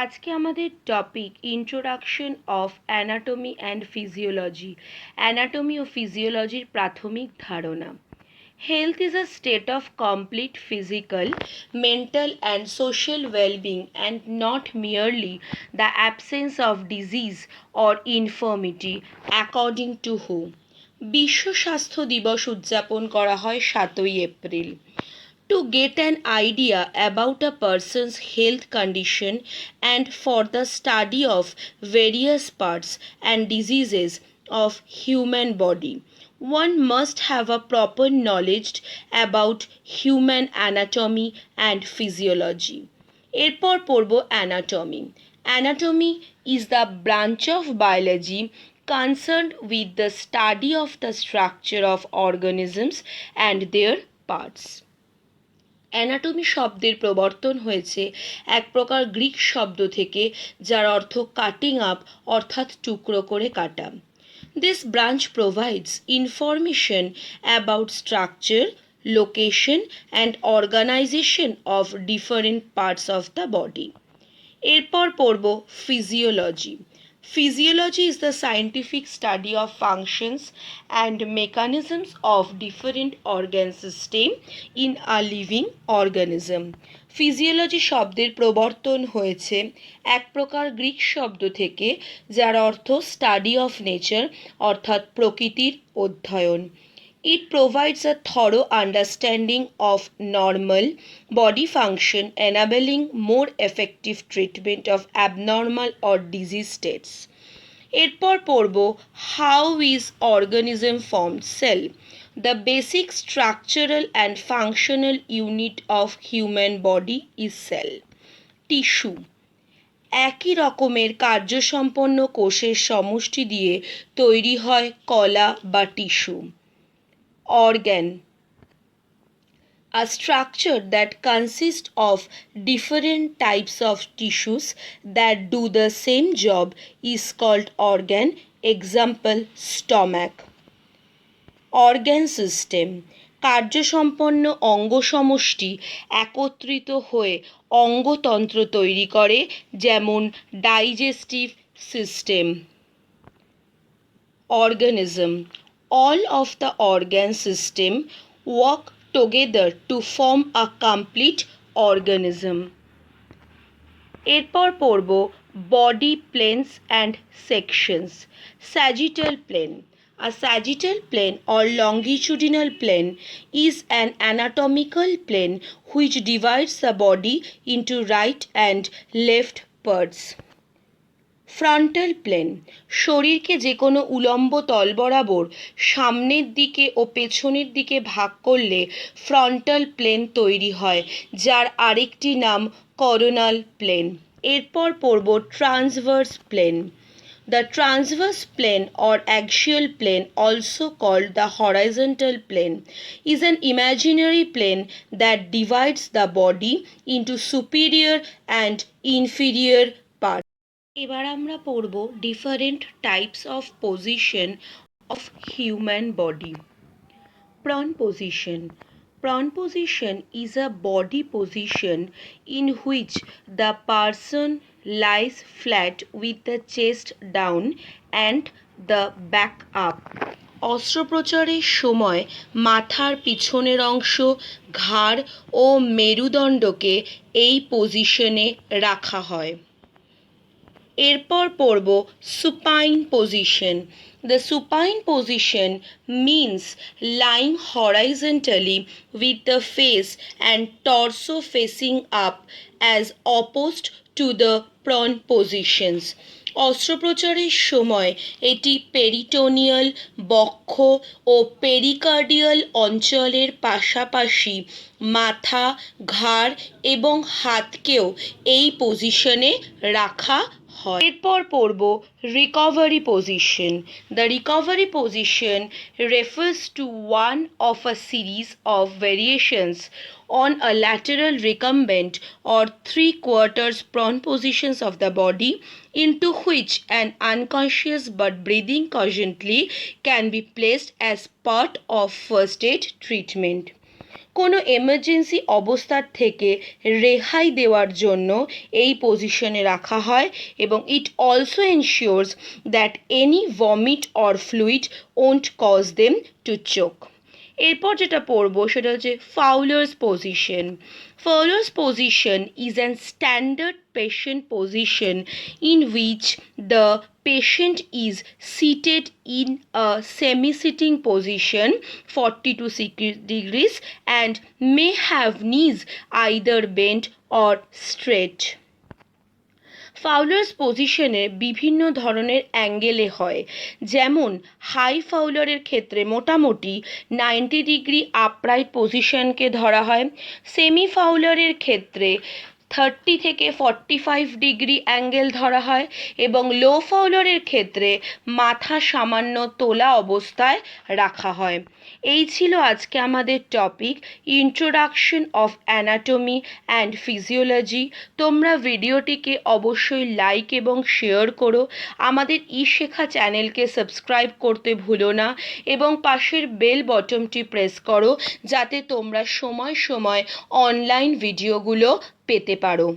আজকে আমাদের topic introduction of anatomy and physiology. Anatomy ও ফিজিওলজির প্রাথমিক ধারণা। Health is a state of complete physical, mental, and social well being, and not merely the absence of disease or infirmity, according to WHO. বিশ্ব স্বাস্থ্য দিবস উদযাপন করা হয় 7ই April. To get an idea about a person's health condition and for the study of various parts and diseases of human body, one must have a proper knowledge about human anatomy and physiology. এরপর পড়ব anatomy. Anatomy is the branch of biology concerned with the study of the structure of organisms and their parts. Anatomy শব্দের প্রবর্তন হয়েছে এক প্রকার Greek শব্দ থেকে, যার অর্থ কাটিং আপ অর্থাৎ টুকরো করে কাটা। This branch provides information about structure, location and organization of different parts of the body. এরপর পড়ব physiology. Physiology is the scientific study of functions and mechanisms of different organ system in a living organism. Physiology শব্দের প্রবর্তন হয়েছে এক প্রকার Greek শব্দ থেকে, যার অর্থ স্টাডি অফ নেচার অর্থাৎ প্রকৃতির অধ্যয়ন। It provides a thorough understanding of normal body function, enabling more effective treatment of abnormal or disease states. এরপর পড়ব how is organism formed. Cell, the basic structural and functional unit of human body is cell. Tissue, একই রকমের কার্যসম্পন্ন কোষের সমষ্টি দিয়ে তৈরি হয় কলা বা tissue. Organ, a structure that consists of different types of tissues that do the same job is called organ. Example, stomach. Organ system, কার্যসম্পন্ন অঙ্গ সমষ্টি একত্রিত হয়ে অঙ্গতন্ত্র তৈরি করে, যেমন digestive system. Organism, all of the organ system work together to form a complete organism. এরপর পড়ব body planes and sections. Sagittal plane, a sagittal plane or longitudinal plane is an anatomical plane which divides the body into right and left parts. Frontal plane, শরীরকে যে কোনো উলম্ব তল বরাবর সামনের দিকে ও পেছনের দিকে ভাগ করলে ফ্রন্টাল প্লেন তৈরি হয়, যার আরেকটি নাম করোনাল প্লেন। এরপর পড়ব transverse plane. The transverse plane or axial plane, also called the horizontal plane, is an imaginary plane that divides the body into superior and inferior parts. এবার আমরা পড়ব different types of position of human body. Prone position. Prone position is a body position in which the person lies flat with the chest down and the back up. অস্ত্রোপচারের সময় মাথার পিছনের অংশ, ঘাড় ও মেরুদণ্ডকে এই পজিশনে রাখা হয়। এরপর পড়ব supine position. The supine position means lying horizontally with the face and torso facing up as opposed to the prone positions. অস্ত্রোপচারের সময় এটি পেরিটোনিয়াল, বক্ষ ও পেরিকার্ডিয়াল অঞ্চলের পাশাপাশি মাথা, ঘাড় এবং হাতকেও এই পজিশনে রাখা হয়। এরপর পড়ব recovery position. The recovery position refers to one of a series of variations on a lateral recumbent or 3/4 prone positions of the body, into which an unconscious but breathing cogently can be placed as part of first aid treatment. কোনো emergency অবস্থার থেকে রেহাই দেওয়ার জন্য এই পজিশনে রাখা হয় এবং it also ensures that any vomit or fluid won't cause them to choke. এরপর যেটা পড়বো সেটা হচ্ছে Fowler's position. Fowler's position is a standard patient position in which the patient is seated in a semi-sitting position 40 to 60 degrees and may have knees either bent or straight. ফাউলার্স পজিশনে বিভিন্ন ধরনের অ্যাঙ্গেলে হয়, যেমন হাই ফাউলারের ক্ষেত্রে মোটামুটি 90 ডিগ্রি আপরাইট পজিশনকে ধরা হয়। সেমি ফাউলারের ক্ষেত্রে 30 থেকে 45 ডিগ্রি অ্যাঙ্গেল ধরা হয় এবং লো ফাউলারের ক্ষেত্রে মাথা সামান্য তোলা অবস্থায় রাখা হয়। এই ছিল আজকে আমাদের topic introduction of anatomy and physiology. তোমরা ভিডিওটিকে অবশ্যই লাইক এবং শেয়ার করো, আমাদের শেখা চ্যানেলকে সাবস্ক্রাইব করতে ভুলো না এবং পাশের বেল বটনটি প্রেস করো যাতে তোমরা সময় সময় অনলাইন ভিডিওগুলো পেতে পারো।